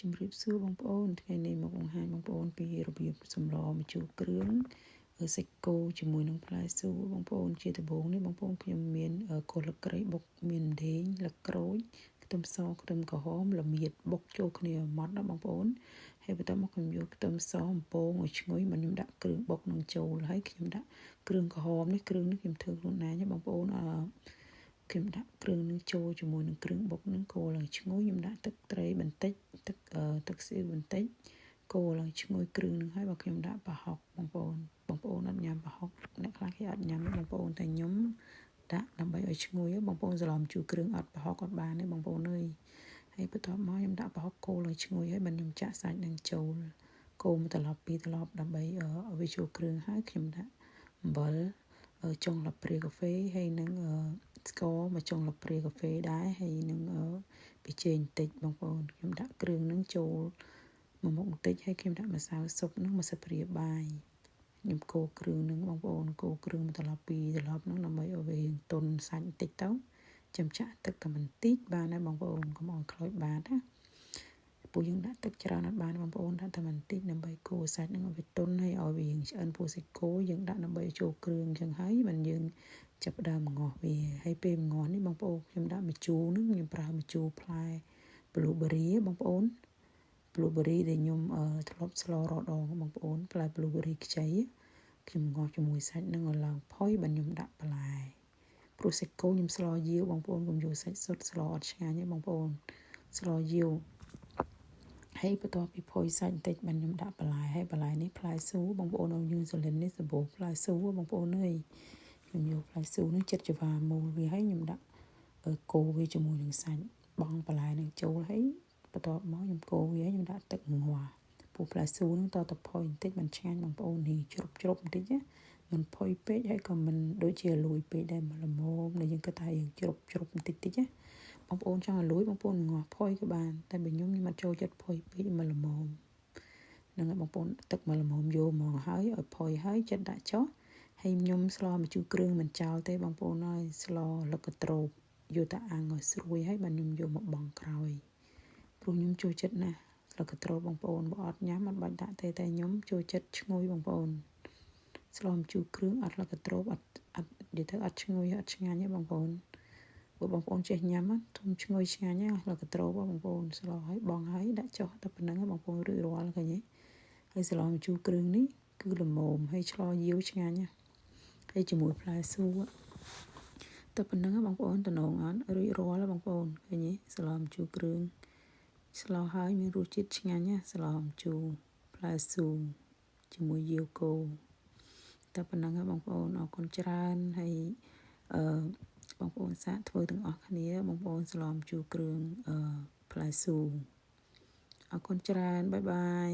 ជំរាបសួរបងប្អូនថ្ងៃនេះមកបង្ហាញបងប្អូនពីរបៀបសម្លម្ជូរគ្រឿងសាច់គោជាមួយនឹងផ្លែស៊ូបងប្អូនជាដំបូងនេះបងប្អូនខ្ញុំមានគល់លក្រីបុកមានដេងលក្ក្រូចខ្ទឹមសខ្ទឹមក្រហមល្មៀតបុកចូលគ្នាម៉ត់ណាបងប្អូនហើយបន្ទាប់មកខ្ញុំយកខ្ទឹមសអំពងឲ្យឈ្ងុយមកខ្ញុំដាក់គ្រឿងបុកនឹងចូលហើយខ្ញុំដាក់គ្រឿងក្រហមនេះគ្រឿងនេះខ្ញុំធ្វើខ្លួនឯងបងប្អូនខ្ញុំដាក់គ្រឿងនឹងចូលជាមួយនឹងគ្រឿងបុកនឹងកូរឡើងឈ្ងុយខ្ញុំដាក់ទឹកត្រីបន្តិចទឹកស៊ីអ៊ីវបន្តិចកូរឡើងឈ្ងុយគ្រឿងនឹងហើយបើខ្ញុំដាក់ប្រហុកបងប្អូនអត់ញ៉ាំប្រហុកអ្នកខ្លះគេអត់ញ៉ាំបងប្អូនតែខ្ញុំដាក់ដើម្បីឲ្យឈ្ងុយបងប្អូនច្រឡំជូរគ្រឿងអត់ប្រហុកអត់បានទេបងប្អូនអើយហើយបន្ទាប់មកខ្ញុំដាក់ប្រហុកកូរឡើងឈ្ងុយហើយបើខ្ញុំចាក់សាច់នឹងចូលកូរមួយត្រឡប់ពីរត្រឡប់ដើម្បីឲ្យវាចូលគ្រឿងហើយខ្ញុំដាក់អំបិលចុងលាបព្រាកាហ្វេហើយនឹងស្ករមួយចុងលាបព្រាកាហ្វេដែរហើយនឹងប៊ីចេងបន្តិចបងប្អូនខ្ញុំដាក់គ្រឿងនឹងចូលមួយមុខបន្តិចហើយខ្ញុំដាក់ម្សៅស៊ុបនឹងមួយស្លាបព្រាបាយខ្ញុំកូរគ្រឿងនឹងបងប្អូនកូរគ្រឿងមួយត្រឡប់ពីរត្រឡប់នឹងដើម្បីឲ្យវាទន់សាច់បន្តិចទៅចាំចាក់ទឹកតែបន្តិចបានហើយបងប្អូនកុំឲ្យខ្លោចបាតណាពួកយើងដាក់ទឹកច្រើនអត់បានបងប្អូនដាក់តែបន្តិចដើម្បីកូរសាច់នឹងឲ្យវាទន់ហើយឲ្យវាឆ្អិនពោះសាច់គោយើងដាក់ដើម្បីចូលគ្រឿងអញ្ចឹងហើយមិនយើងចាប់ដើមងាស់វាហើយពេលងាស់នេះបងប្អូនខ្ញុំដាក់ម្ជូរនឹងខ្ញុំប្រើម្ជូរផ្លែ blueberry បងប្អូន blueberry ដែលខ្ញុំធ្លាប់ស្លរដងបងប្អូនផ្លែ blueberry ខ្ចីខ្ញុំងាស់ជាមួយសាច់នឹងឲ្យឡើងផុយបើខ្ញុំដាក់បន្លែព្រោះសាច់គោខ្ញុំស្លយាវបងប្អូនកុំយកសាច់សុទ្ធស្លអត់ឆ្ងាញ់ទេបងប្អូនស្លយាវហើយបន្ទាប់ពីផុយសាច់បន្តិចបានខ្ញុំដាក់បន្លែហើយបន្លែនេះផ្លែស៊ូបងប្អូនឲ្យញូហ្សេលីននេះសម្បូរផ្លែស៊ូបងប្អូនអើយខ្ញុំយកផ្លែស៊ូនេះចិត្តច្រវាមូលវាហើយខ្ញុំដាក់កូរវាជាមួយនឹងសាច់បង់បន្លែនឹងចូលហើយបន្ទាប់មកខ្ញុំកូរវាខ្ញុំដាក់ទឹកងាស់ពូផ្លែស៊ូនឹងតទៅផុយបន្តិចមិនឆ្ងាញ់បងប្អូននេះជ្រុបបន្តិចណាមិនផុយពេកហើយក៏មិនដូចជាលួយពេកដែរល្មមដែលយើងគិតថាយើងជ្រុបបន្តិចណាបងប្អូនចង់ឲ្យលួយបងប្អូនងាស់ផុយក៏បានតែបើខ្ញុំអត់ចូលចិត្តផុយពេកមកល្មមនឹងបងប្អូនទឹកមកល្មមយកមកហើយឲ្យផុយហើយចិត្តដាក់ចុះហើយខ្ញុំស្លម្ជូរគ្រឿងមិនចោលទេបងប្អូនហើយស្លលឹកកត្រូបយកទៅអាំងឲ្យស្រួយហើយបាទខ្ញុំយកមកបង់ក្រោយព្រោះខ្ញុំចូលចិត្តណាស់លឹកកត្រូបបងប្អូនបើអត់ញ៉ាំអត់បាច់ដាក់ទេតែខ្ញុំចូលចិត្តឈ្ងុយបងប្អូនស្លម្ជូរគ្រឿងអត់លឹកកត្រូបអត់និយាយទៅអត់ឈ្ងុយអត់ឆ្ងាញ់ទេបងប្អូនបើបងប្អូនចេះញ៉ាំធំឈ្ងុយឆ្ងាញ់ណាលឹកកត្រូបបងប្អូនស្លឲ្យបងឲ្យដាក់ចុះតែប៉ុណ្្នឹងបងប្អូនរួចរាល់ឃើញទេហើយស្លម្ជូរគ្រឿងនេះគឺល្មមហើយឆ្លយាវឆ្ងាញ់ណាហើយជាមួយផ្លែស៊ូតែប៉ុណ្្នឹងបងប្អូនតំណងអត់រួចរាល់បងប្អូនឃើញទេស្លម្ជូរគ្រឿងស្លហើយមានរសជាតិឆ្ងាញ់ណាស្លម្ជូរផ្លែស៊ូជាមួយយាវគោតែប៉ុណ្្នឹងបងប្អូនអរគុណច្រើនហើយបងប្អូនសាកធ្វើទាំងអស់គ្នាបងប្អូនស្លម្ជូរគ្រឿងផ្លែស៊ូអរគុណច្រើនបាយបាយ